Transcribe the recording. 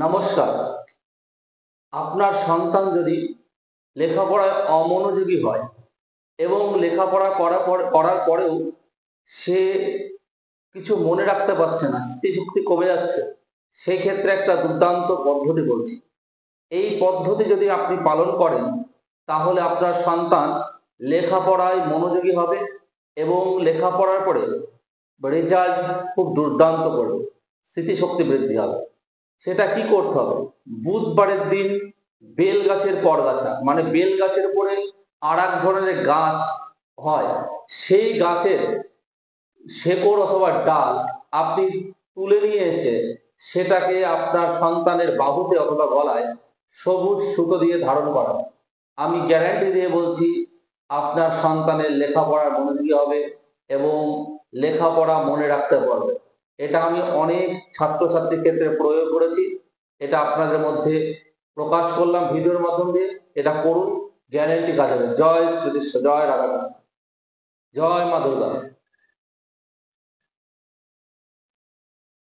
নমস্কার। আপনার সন্তান যদি লেখাপড়ায় অমনোযোগী হয় এবং লেখাপড়া করার পরেও সে কিছু মনে রাখতে পারছে না, স্মৃতিশক্তি কমে যাচ্ছে, সেই ক্ষেত্রে একটা দুর্দান্ত পদ্ধতি বলছি। এই পদ্ধতি যদি আপনি পালন করেন তাহলে আপনার সন্তান লেখাপড়ায় মনোযোগী হবে এবং লেখাপড়ার পরে রেজাল্ট খুব দুর্দান্ত করবে, স্মৃতিশক্তি বৃদ্ধি হবে। সেটা কি করতে হবে? বুধবারের দিন বেল গাছের পরগাছা, মানে বেল গাছের উপরে আর এক ধরনের গাছ হয়, সেই গাছের শেকড় অথবা ডাল আপনি তুলে নিয়ে এসে সেটাকে আপনার সন্তানের বাহুতে অথবা গলায় সবুজ সুতো দিয়ে ধারণ করা। আমি গ্যারান্টি দিয়ে বলছি, আপনার সন্তানের লেখাপড়ার মনোযোগী হবে এবং লেখাপড়া মনে রাখতে পারবে। এটা আমি অনেক ছাত্রছাত্রীর ক্ষেত্রে প্রয়োগ করেছি। এটা আপনাদের মধ্যে প্রকাশ করলাম ভিডিওর মাধ্যম দিয়ে। এটা করুন, গ্যারান্টি কাজ হবে। জয় শ্রীকৃষ্ণ, জয় রাধা, জয় মা দুর্গা।